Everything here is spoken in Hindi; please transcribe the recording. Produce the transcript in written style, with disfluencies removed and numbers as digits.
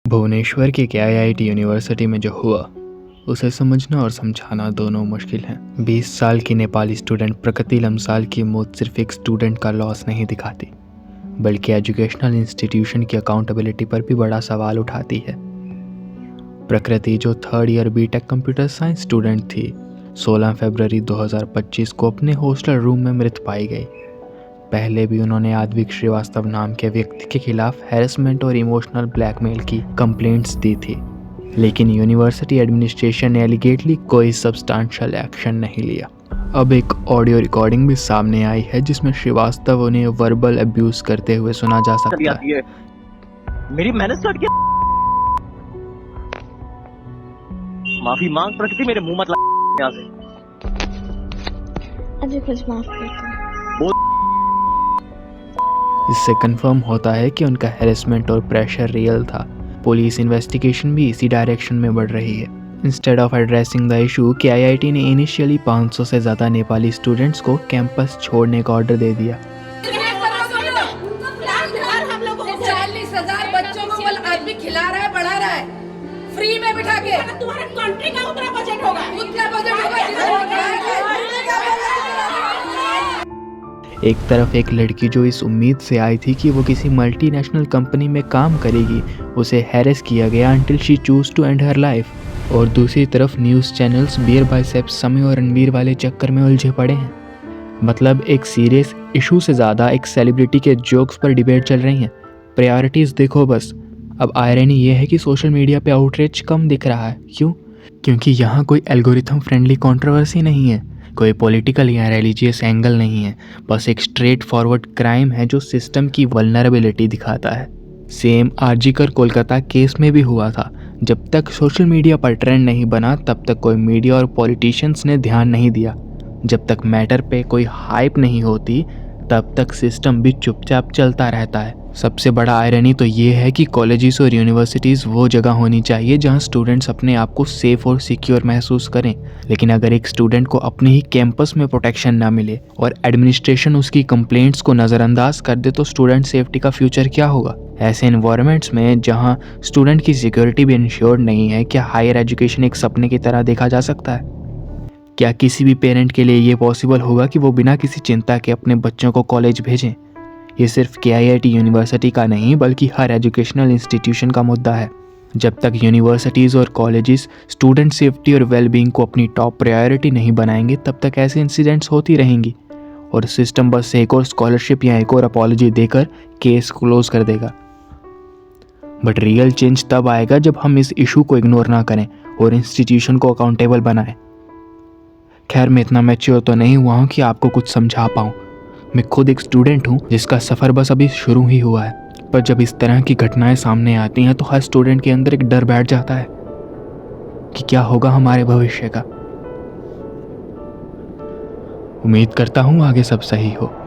भुवनेश्वर की केआईआईटी यूनिवर्सिटी में जो हुआ उसे समझना और समझाना दोनों मुश्किल हैं। 20 साल की नेपाली स्टूडेंट प्रकृति लम्साल की मौत सिर्फ एक स्टूडेंट का लॉस नहीं दिखाती, बल्कि एजुकेशनल इंस्टीट्यूशन की अकाउंटेबिलिटी पर भी बड़ा सवाल उठाती है। प्रकृति, जो 3rd year BTech computer science student थी, 16 फरवरी 2025 को अपने हॉस्टल रूम में मृत पाई गई। पहले भी उन्होंने आद्विक श्रीवास्तव नाम के व्यक्ति के खिलाफ हैरेसमेंट और इमोशनल ब्लैकमेल की कंप्लेंट्स दी थी, लेकिन यूनिवर्सिटी एडमिनिस्ट्रेशन ने एलिगेटली कोई सब्सटेंशियल एक्शन नहीं लिया। अब एक ऑडियो रिकॉर्डिंग भी सामने आई है जिसमें श्रीवास्तव उन्हें वर्बल अब्यूज करते हुए सुना जा सकता है। मेरी मेहनत स्टार्ट किया, माफी मांग प्रकृति, मेरे मुंह मत ला यहाँ से। अभी कुछ माफ करता हूँ। इससे कंफर्म होता है कि उनका हैरेसमेंट और प्रेशर रियल था। पुलिस इन्वेस्टिगेशन भी इसी डायरेक्शन में बढ़ रही है। Instead of addressing the issue, KIIT ने इनिशियली 500 से ज़्यादा नेपाली स्टूडेंट्स को कैंपस छोड़ने का ऑर्डर दे दिया। 40,000 बच्चों को आदमी खिला रहा है, पढ़ा रहा है, फ्री में बिठा के। तुम्हारे कंट्री का उतना बजट होगा, उतना बजट होगा। एक तरफ एक लड़की जो इस उम्मीद से आई थी कि वो किसी मल्टीनेशनल कंपनी में काम करेगी, उसे हैरेस किया गया until she choose to end her life, और दूसरी तरफ न्यूज़ चैनल्स बियर बाइसेप्स समय और रणवीर वाले चक्कर में उलझे पड़े हैं। मतलब एक सीरियस इशू से ज़्यादा एक सेलिब्रिटी के जोक्स पर डिबेट चल रही हैं। प्रायोरिटीज़ देखो बस। अब आयरनी ये है कि सोशल मीडिया पे आउटरीच कम दिख रहा है। क्यों? क्योंकि यहाँ कोई एल्गोरिथम फ्रेंडली कंट्रोवर्सी नहीं है, कोई पॉलिटिकल या रिलीजियस एंगल नहीं है, बस एक स्ट्रेट फॉरवर्ड क्राइम है जो सिस्टम की वल्नरेबिलिटी दिखाता है। सेम आरजीकर कोलकाता केस में भी हुआ था। जब तक सोशल मीडिया पर ट्रेंड नहीं बना तब तक कोई मीडिया और पॉलिटिशियंस ने ध्यान नहीं दिया। जब तक मैटर पे कोई हाइप नहीं होती तब तक सिस्टम भी चुपचाप चलता रहता है। सबसे बड़ा आयरनी तो ये है कि कॉलेजेस और यूनिवर्सिटीज़ वो जगह होनी चाहिए जहाँ स्टूडेंट्स अपने आप को सेफ और सिक्योर महसूस करें, लेकिन अगर एक स्टूडेंट को अपने ही कैंपस में प्रोटेक्शन ना मिले और एडमिनिस्ट्रेशन उसकी कंप्लेंट्स को नज़रअंदाज कर दे तो स्टूडेंट सेफ्टी का फ्यूचर क्या होगा? ऐसे इन्वायरमेंट्स में जहाँ स्टूडेंट की सिक्योरिटी भी इंश्योर्ड नहीं है, क्या हायर एजुकेशन एक सपने की तरह देखा जा सकता है? क्या किसी भी पेरेंट के लिए ये पॉसिबल होगा कि वो बिना किसी चिंता के अपने बच्चों को कॉलेज भेजें? ये सिर्फ केआईआईटी यूनिवर्सिटी का नहीं बल्कि हर एजुकेशनल इंस्टीट्यूशन का मुद्दा है। जब तक यूनिवर्सिटीज़ और कॉलेजेस स्टूडेंट सेफ्टी और वेलबींग को अपनी टॉप प्रायोरिटी नहीं बनाएंगे तब तक ऐसे इंसिडेंट्स होती रहेंगी और सिस्टम बस एक और स्कॉलरशिप या एक और अपॉलॉजी देकर केस क्लोज कर देगा। बट रियल चेंज तब आएगा जब हम इस इशू को इग्नोर ना करें और इंस्टीट्यूशन को अकाउंटेबल बनाएं। खैर, मैं इतना मैच्योर तो नहीं हुआ हूँ कि आपको कुछ समझा पाऊँ। मैं खुद एक स्टूडेंट हूँ जिसका सफ़र बस अभी शुरू ही हुआ है, पर जब इस तरह की घटनाएं सामने आती हैं तो हर स्टूडेंट के अंदर एक डर बैठ जाता है कि क्या होगा हमारे भविष्य का। उम्मीद करता हूँ आगे सब सही हो।